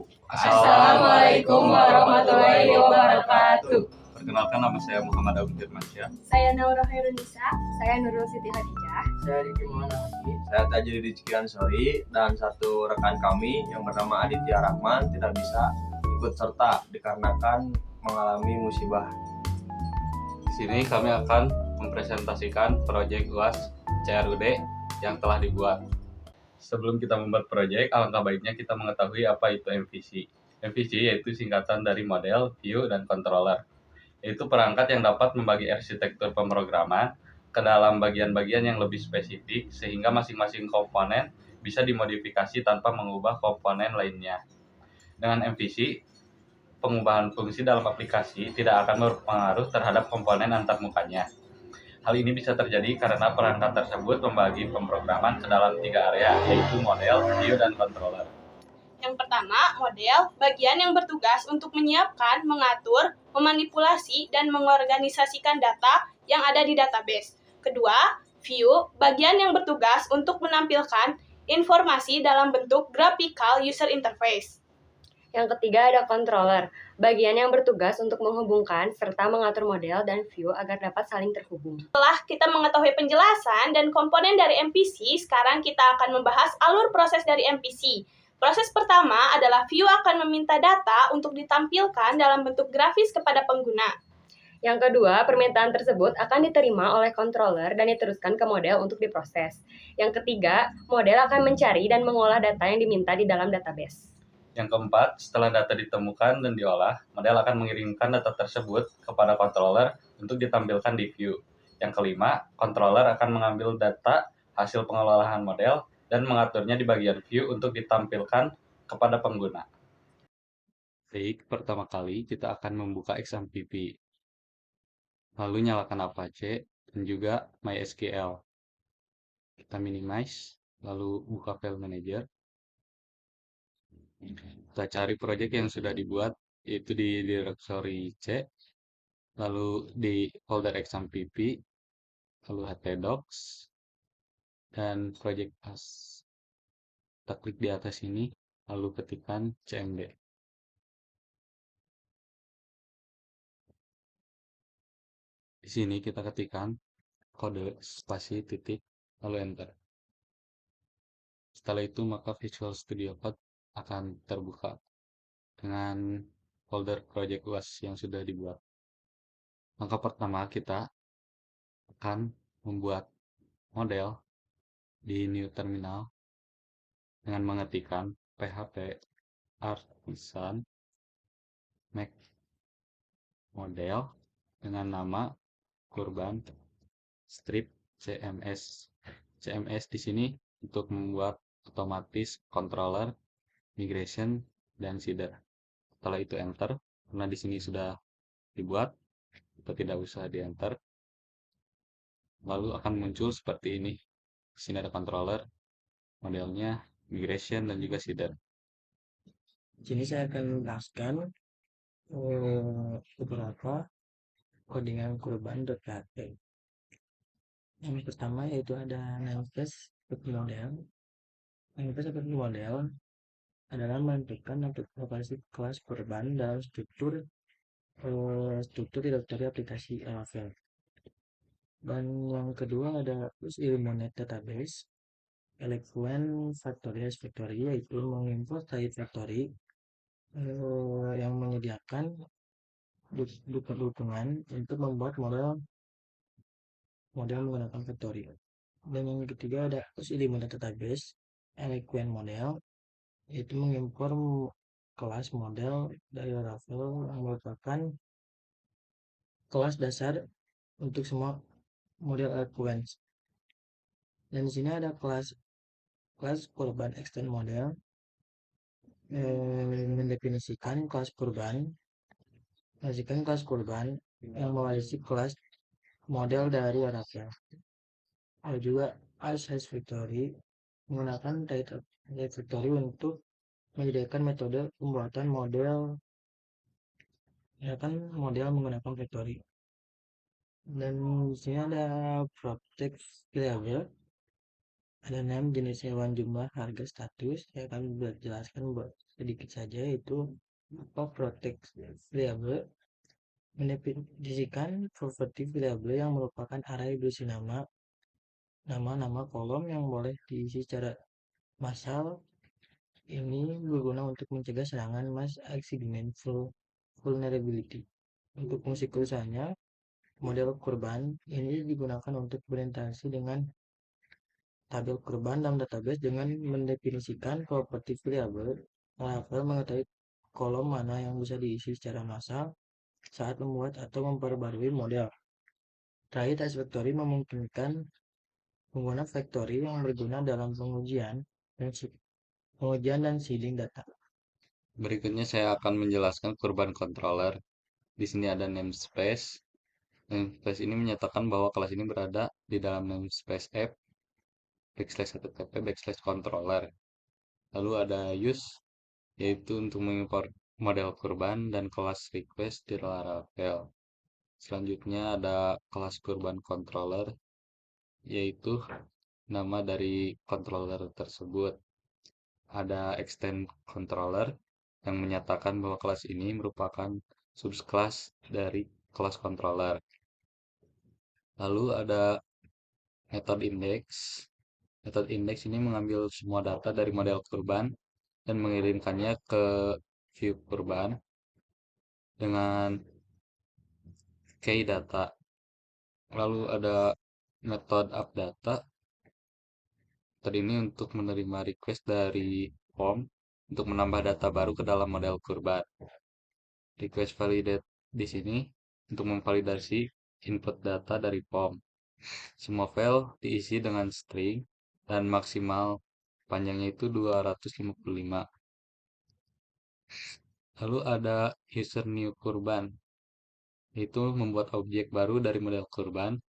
wabarakatuh. Assalamualaikum warahmatullahi wabarakatuh. Perkenalkan, nama saya Muhammad Agung Firmansyah. Saya Naura Khairunisa. Saya Nurul Siti Khadijah. Saya Riki Muhammad Hafiz. Saya Tajiri Rizky Ansori, dan satu rekan kami yang bernama Aditya Rahman tidak bisa ikut serta dikarenakan mengalami musibah. Di sini kami akan mempresentasikan proyek UAS CRUD yang telah dibuat. Sebelum kita membuat proyek, alangkah baiknya kita mengetahui apa itu MVC. MVC yaitu singkatan dari model, view, dan controller. Yaitu perangkat yang dapat membagi arsitektur pemrograman ke dalam bagian-bagian yang lebih spesifik sehingga masing-masing komponen bisa dimodifikasi tanpa mengubah komponen lainnya. Dengan MVC, pengubahan fungsi dalam aplikasi tidak akan berpengaruh terhadap komponen antarmukanya. Hal ini bisa terjadi karena perangkat tersebut membagi pemrograman ke dalam 3 area, yaitu model, view, dan controller. Yang pertama, model, bagian yang bertugas untuk menyiapkan, mengatur, memanipulasi, dan mengorganisasikan data yang ada di database. Kedua, view, bagian yang bertugas untuk menampilkan informasi dalam bentuk graphical user interface. Yang ketiga ada controller, bagian yang bertugas untuk menghubungkan serta mengatur model dan view agar dapat saling terhubung. Setelah kita mengetahui penjelasan dan komponen dari MVC, sekarang kita akan membahas alur proses dari MVC. Proses pertama adalah view akan meminta data untuk ditampilkan dalam bentuk grafis kepada pengguna. Yang kedua, permintaan tersebut akan diterima oleh controller dan diteruskan ke model untuk diproses. Yang ketiga, model akan mencari dan mengolah data yang diminta di dalam database. Yang keempat, setelah data ditemukan dan diolah, model akan mengirimkan data tersebut kepada controller untuk ditampilkan di view. Yang kelima, controller akan mengambil data hasil pengolahan model dan mengaturnya di bagian view untuk ditampilkan kepada pengguna. Baik, pertama kali kita akan membuka XAMPP. Lalu nyalakan Apache dan juga MySQL. Kita minimize, lalu buka file manager. Kita cari proyek yang sudah dibuat, yaitu di directory C, lalu di folder XAMPP, lalu htdocs, dan project as. Kita klik di atas ini, lalu ketikkan cmd. Di sini kita ketikkan kode spasi titik, lalu enter. Setelah itu maka Visual Studio Code akan terbuka dengan folder project UAS yang sudah dibuat. Langkah pertama kita akan membuat model di new terminal dengan mengetikkan php artisan make model dengan nama kurban strip cms. CMS di sini untuk membuat otomatis controller, migration, dan seeder. Setelah itu enter, karena di sini sudah dibuat, kita tidak usah di enter. Lalu akan muncul seperti ini. Di sini ada controller, modelnya, migration, dan juga seeder. Di sini saya akan menjelaskan beberapa codingan kurban.php. Yang pertama yaitu ada namespace seperti model. Namespace seperti model adalah menentukan aplikasi kelas kurban dalam struktur directory aplikasi Laravel. Dan yang kedua ada Illuminate database, Eloquent Factory yaitu mengimport dari factory yang menyediakan dukungan untuk membuat model menggunakan factory. Dan yang ketiga ada Illuminate database, Eloquent model, yaitu mengimpor kelas model dari Laravel yang merupakan kelas dasar untuk semua model Eloquent. Dan di sini ada kelas kurban extend model, mendefinisikan kelas kurban yang mewarisi kelas model dari Laravel. Ada juga size factory menggunakan type factory untuk menyediakan metode pembuatan model menggunakan factory. Dan di sini ada protect variable, ada name, jenis hewan, jumlah, harga, status. Saya akan berjelaskan sedikit saja, yaitu apa protect variable mendefinisikan properti variable yang merupakan array berisi nama kolom yang boleh diisi secara massal. Ini berguna untuk mencegah serangan mass assignment vulnerability. Untuk fungsi kerusakannya, model kurban ini digunakan untuk berinteraksi dengan tabel kurban dalam database dengan mendefinisikan properti variable. Laravel mengetahui kolom mana yang bisa diisi secara massal saat membuat atau memperbarui model. Terakhir, tes factory memungkinkan pengguna factory yang berguna dalam pengujian dan seeding data. Berikutnya saya akan menjelaskan kurban controller. Di sini ada namespace. Namespace ini menyatakan bahwa kelas ini berada di dalam namespace app /1tp/controller. Lalu ada use, yaitu untuk mengimport model kurban dan kelas request di Laravel. Selanjutnya ada kelas kurban controller, yaitu nama dari controller tersebut. Ada extend controller yang menyatakan bahwa kelas ini merupakan subclass dari kelas controller. Lalu ada method index. Method index ini mengambil semua data dari model kurban dan mengirimkannya ke view kurban dengan key data. Lalu ada method updata. Metode ini untuk menerima request dari form untuk menambah data baru ke dalam model kurban. Request validate di sini untuk memvalidasi input data dari form. Semua file diisi dengan string dan maksimal panjangnya itu 255. Lalu ada user new kurban, yaitu membuat objek baru dari model kurban.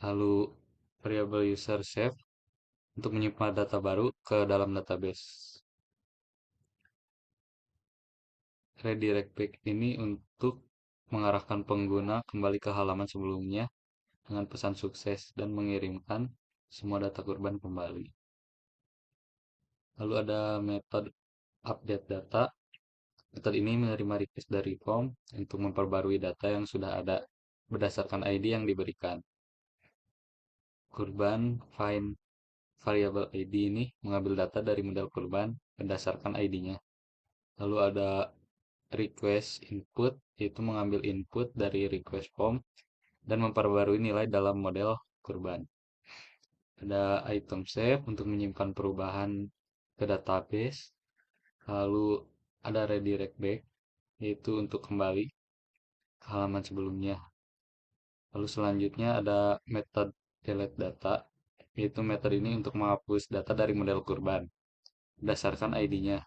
Lalu variable user save untuk menyimpan data baru ke dalam database. Redirect back ini untuk mengarahkan pengguna kembali ke halaman sebelumnya dengan pesan sukses dan mengirimkan semua data kurban kembali. Lalu ada metode update data. Metode ini menerima request dari form untuk memperbarui data yang sudah ada berdasarkan ID yang diberikan. Kurban find variable ID ini mengambil data dari model kurban berdasarkan ID-nya. Lalu ada request input, yaitu mengambil input dari request form dan memperbarui nilai dalam model kurban. Ada item save untuk menyimpan perubahan ke database. Lalu ada redirect back, yaitu untuk kembali ke halaman sebelumnya. Lalu selanjutnya ada method delete data, yaitu metode ini untuk menghapus data dari model kurban berdasarkan ID-nya.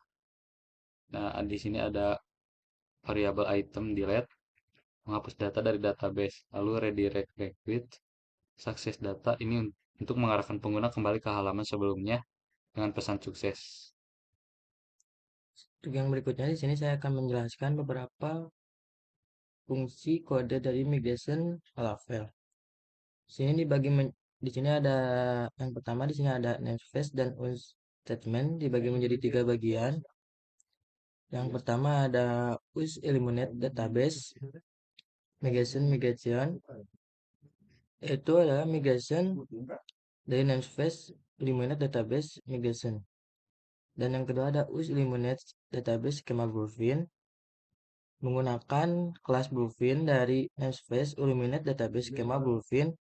Nah, di sini ada variable item delete menghapus data dari database. Lalu redirect back with success data ini untuk mengarahkan pengguna kembali ke halaman sebelumnya dengan pesan sukses. Untuk yang berikutnya, di sini saya akan menjelaskan beberapa fungsi kode dari migration Laravel. Di sini ada yang pertama, di sini ada namespace dan use statement dibagi menjadi 3 bagian. Yang pertama ada use eliminate database migration itu adalah migration dari namespace eliminate database migration. Dan yang kedua ada use eliminate database schema Bluefin menggunakan kelas Bluefin dari namespace eliminate database schema Bluefin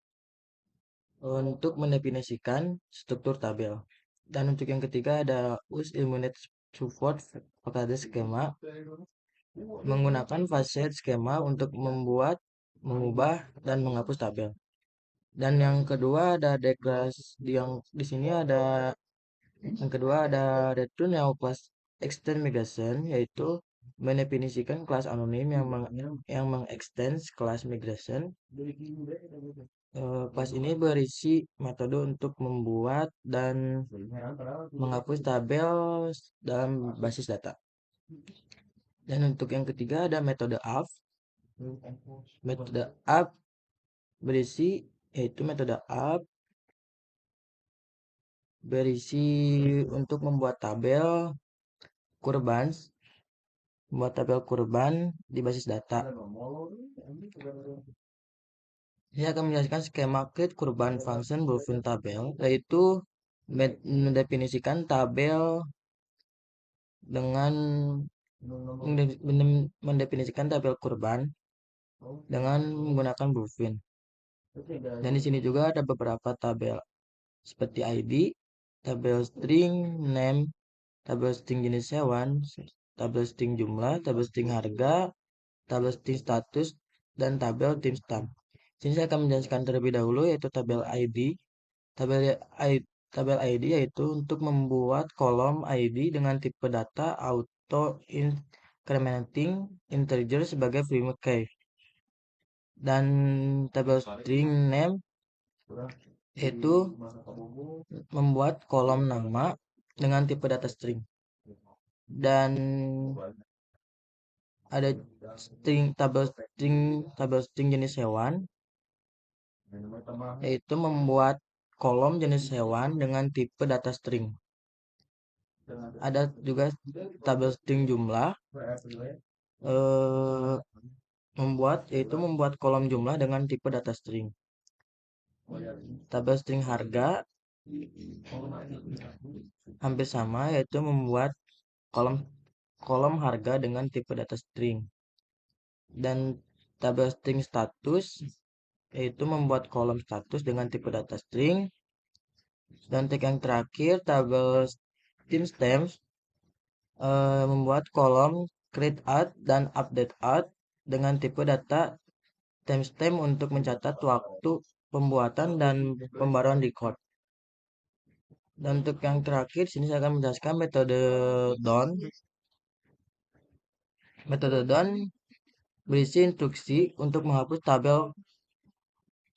untuk mendefinisikan struktur tabel. Dan untuk yang ketiga ada use eliminate support facade schema menggunakan facet schema untuk membuat, mengubah, dan menghapus tabel. Dan yang kedua ada deklarasi yang di sini ada yang kedua ada return yang kelas extend migration, yaitu mendefinisikan kelas anonim yang mengextend kelas migration. Kelas ini berisi metode untuk membuat dan menghapus tabel dalam basis data. Dan untuk yang ketiga ada metode up. Metode up berisi yaitu metode up berisi untuk membuat tabel kurban, membuat tabel kurban di basis data. Saya akan menjelaskan skema create kurban function berupa tabel, yaitu mendefinisikan tabel dengan mendefinisikan tabel kurban dengan menggunakan blueprint. Dan di sini juga ada beberapa tabel seperti ID, tabel string name, tabel string jenis hewan, tabel string jumlah, tabel string harga, tabel string status, dan tabel timestamp. Sini saya akan menjelaskan terlebih dahulu yaitu tabel ID. Tabel ID yaitu untuk membuat kolom ID dengan tipe data auto incrementing integer sebagai primary key. Dan tabel string name yaitu membuat kolom nama dengan tipe data string. Dan ada tabel string jenis hewan yaitu membuat kolom jenis hewan dengan tipe data string. Ada juga tabel string jumlah membuat kolom jumlah dengan tipe data string. Tabel string harga hampir sama, yaitu membuat kolom harga dengan tipe data string. Dan tabel string status yaitu membuat kolom status dengan tipe data string. Dan yang terakhir tabel timestamp membuat kolom create at dan update at dengan tipe data timestamp untuk mencatat waktu pembuatan dan pembaruan record. Dan untuk yang terakhir, sini saya akan menjelaskan metode done. Metode done berisi instruksi untuk menghapus tabel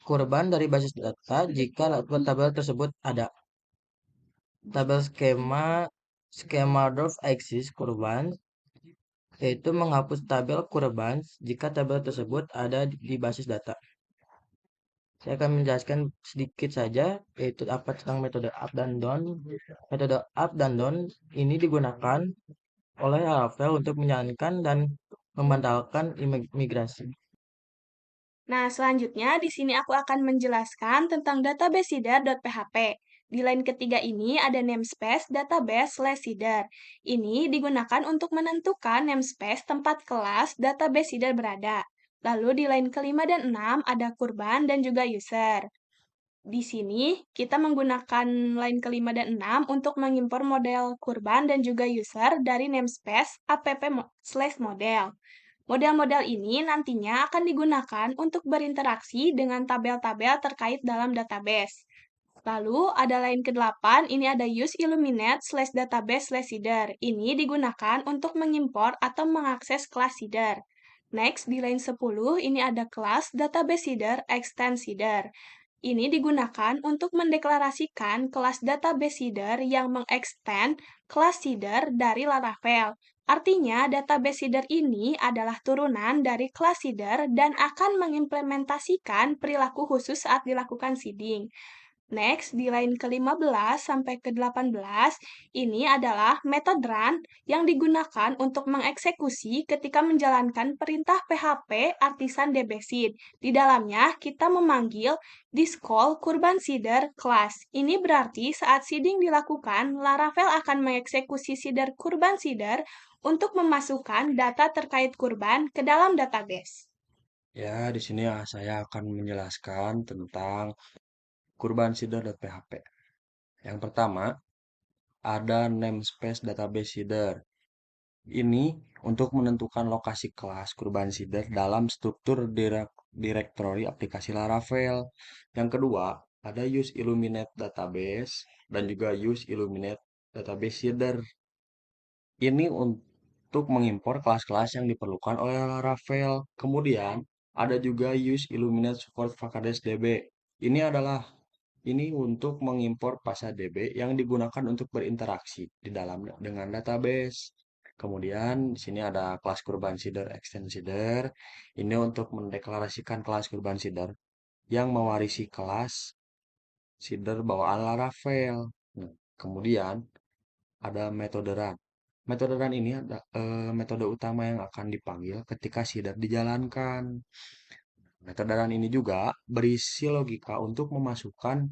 kurban dari basis data jika tabel tersebut ada. Tabel skema drop axis kurban yaitu menghapus tabel kurban jika tabel tersebut ada di basis data. Saya akan menjelaskan sedikit saja yaitu apa tentang metode up dan down. Metode up dan down ini digunakan oleh Laravel untuk menjalankan dan membantalkan migrasi. Nah, selanjutnya di sini aku akan menjelaskan tentang database seeder.php. Di line ketiga ini ada namespace database/seeder. Ini digunakan untuk menentukan namespace tempat kelas database seeder berada. Lalu di line kelima dan enam ada kurban dan juga user. Di sini kita menggunakan line kelima dan enam untuk mengimpor model kurban dan juga user dari namespace app/model. Model-model ini nantinya akan digunakan untuk berinteraksi dengan tabel-tabel terkait dalam database. Lalu ada line ke-8, ini ada use illuminate/database/seeder. Ini digunakan untuk mengimpor atau mengakses kelas seeder. Next, di line 10, ini ada kelas database seeder extend seeder. Ini digunakan untuk mendeklarasikan kelas database seeder yang mengextend kelas seeder dari Laravel. Artinya, database seeder ini adalah turunan dari kelas seeder dan akan mengimplementasikan perilaku khusus saat dilakukan seeding. Next, di line ke-15 sampai ke-18, ini adalah method run yang digunakan untuk mengeksekusi ketika menjalankan perintah PHP artisan dbseed. Di dalamnya, kita memanggil thiscall kurban seeder class. Ini berarti saat seeding dilakukan, Laravel akan mengeksekusi seeder kurban seeder untuk memasukkan data terkait kurban ke dalam database. Ya, di sini saya akan menjelaskan tentang kurban seeder.php. Yang pertama, ada namespace database seeder. Ini untuk menentukan lokasi kelas kurban seeder dalam struktur direktori aplikasi Laravel. Yang kedua, ada use illuminate database dan juga use illuminate database seeder. Ini untuk mengimpor kelas-kelas yang diperlukan oleh Laravel. Kemudian, ada juga use illuminate support package db. Ini untuk mengimpor PasaDB yang digunakan untuk berinteraksi di dalam dengan database. Kemudian di sini ada kelas kurban seeder extend seeder. Ini untuk mendeklarasikan kelas kurban seeder yang mewarisi kelas seeder bawaan Laravel. Nah, kemudian ada metode run. Metode run ini ada metode utama yang akan dipanggil ketika seeder dijalankan. Metode run ini juga berisi logika untuk memasukkan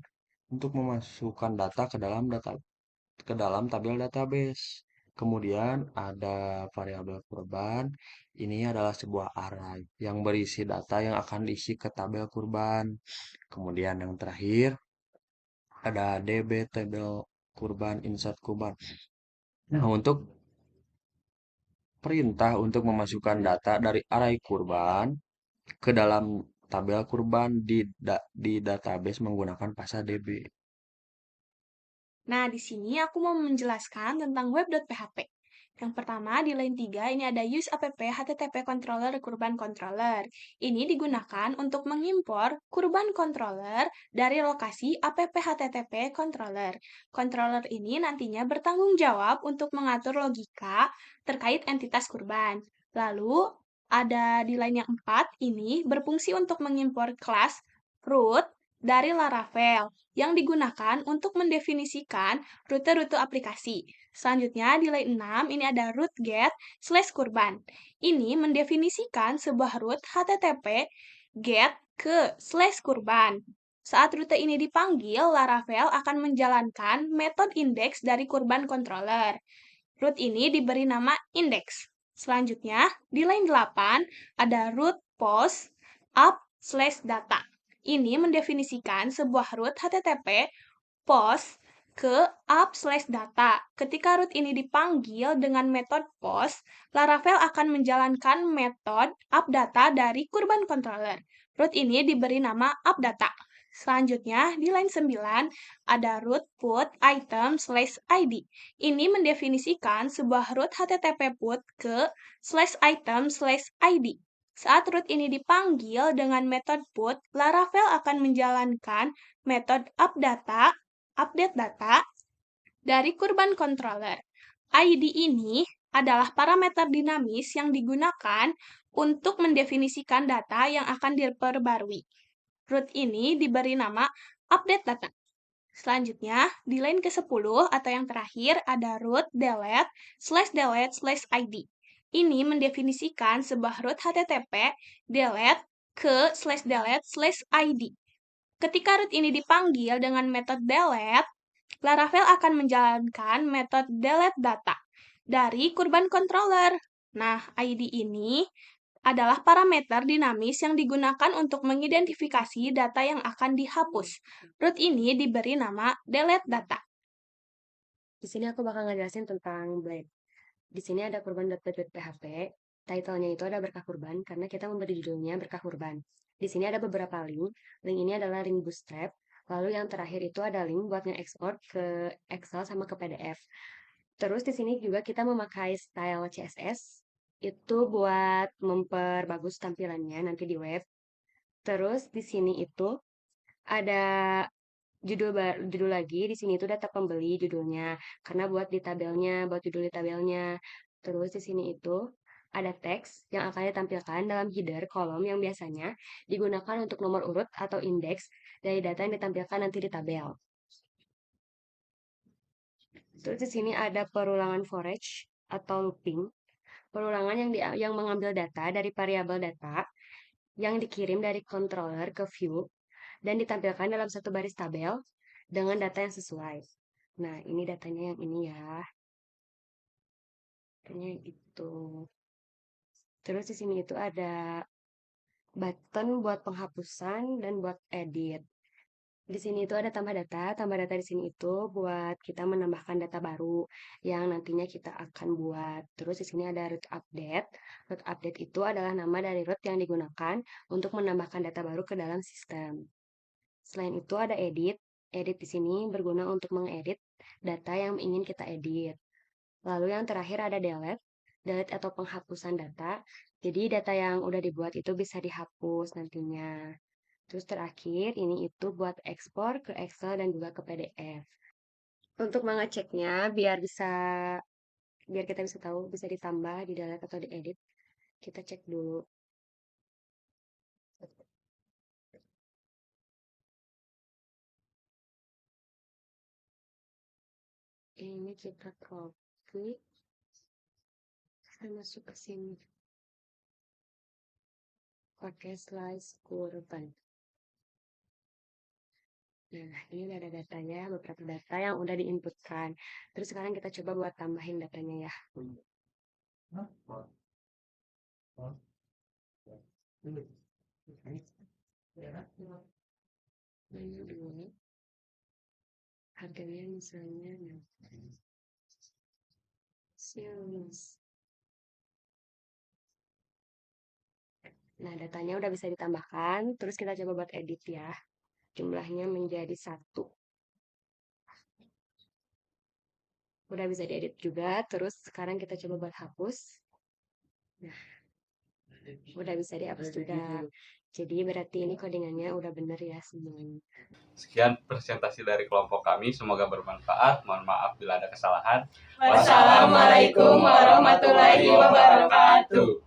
data ke dalam tabel database. Kemudian ada variabel kurban. Ini adalah sebuah array yang berisi data yang akan diisi ke tabel kurban. Kemudian yang terakhir ada db tabel kurban insert kurban. Nah, untuk perintah untuk memasukkan data dari array kurban ke dalam tabel kurban di database menggunakan pasal db. Nah, di sini aku mau menjelaskan tentang web.php. Yang pertama, di line 3 ini ada use app http controller kurban controller. Ini digunakan untuk mengimpor kurban controller dari lokasi app http controller. Controller ini nantinya bertanggung jawab untuk mengatur logika terkait entitas kurban. Lalu, ada di line yang 4 ini berfungsi untuk mengimpor kelas root dari Laravel yang digunakan untuk mendefinisikan rute-rute aplikasi. Selanjutnya di line 6 ini ada root get/kurban. Ini mendefinisikan sebuah root HTTP get ke /kurban. Saat rute ini dipanggil, Laravel akan menjalankan metode index dari kurban controller. Root ini diberi nama index. Selanjutnya, di line 8 ada root post up/data. Ini mendefinisikan sebuah root HTTP post ke up/data. Ketika root ini dipanggil dengan metode post, Laravel akan menjalankan metode updata dari kurban controller. Root ini diberi nama updata. Selanjutnya, di line 9 ada root put item/id. Ini mendefinisikan sebuah root HTTP put ke /item/id. Saat root ini dipanggil dengan metode put, Laravel akan menjalankan metode update data dari kurban controller. ID ini adalah parameter dinamis yang digunakan untuk mendefinisikan data yang akan diperbarui. Root ini diberi nama update data. Selanjutnya, di line ke-10 atau yang terakhir ada root delete/delete/id. Ini mendefinisikan sebuah root HTTP delete ke /delete/id. Ketika root ini dipanggil dengan metode delete, Laravel akan menjalankan metode delete data dari kurban controller. Nah, ID ini adalah parameter dinamis yang digunakan untuk mengidentifikasi data yang akan dihapus. Root ini diberi nama delete data. Di sini aku bakal ngejelasin tentang Blade. Di sini ada kurban.blade.php. Title-nya itu ada berkah kurban karena kita memberi judulnya berkah kurban. Di sini ada beberapa link. Link ini adalah link Bootstrap. Lalu yang terakhir itu ada link buat nge-export ke Excel sama ke PDF. Terus di sini juga kita memakai style CSS itu buat memperbagus tampilannya nanti di web. Terus di sini itu ada judul lagi. Di sini itu data pembeli judulnya karena buat di tabelnya, buat judul di tabelnya. Terus di sini itu ada teks yang akan ditampilkan dalam header kolom yang biasanya digunakan untuk nomor urut atau indeks dari data yang ditampilkan nanti di tabel. Terus di sini ada perulangan for each atau looping. Perulangan yang mengambil data dari variabel data yang dikirim dari controller ke view dan ditampilkan dalam satu baris tabel dengan data yang sesuai. Nah, ini datanya yang ini ya. Datanya yang itu. Terus di sini itu ada button buat penghapusan dan buat edit. Di sini itu ada tambah data. Tambah data di sini itu buat kita menambahkan data baru yang nantinya kita akan buat. Terus di sini ada root update. Root update itu adalah nama dari root yang digunakan untuk menambahkan data baru ke dalam sistem. Selain itu ada edit. Edit di sini berguna untuk mengedit data yang ingin kita edit. Lalu yang terakhir ada delete. Delete atau penghapusan data. Jadi data yang udah dibuat itu bisa dihapus nantinya. Terus terakhir, ini itu buat ekspor ke Excel dan juga ke PDF. Untuk mengeceknya, biar kita bisa tahu, bisa ditambah, di delete atau diedit, kita cek dulu. Ini kita copy. Kita masuk ke sini. Pakai slice kurban. Nah, ini udah ada datanya, beberapa data yang udah diinputkan. Terus sekarang kita coba buat tambahin datanya ya. Ini dulu. Harganya misalnya sales. Nah, datanya udah bisa ditambahkan. Terus kita coba buat edit ya. Jumlahnya menjadi 1. Udah bisa diedit juga. Terus sekarang kita coba buat hapus. Nah, udah bisa dihapus juga. Jadi berarti ini codingannya udah bener ya semuanya. Sekian presentasi dari kelompok kami, semoga bermanfaat. Mohon maaf bila ada kesalahan. Wassalamualaikum warahmatullahi wabarakatuh.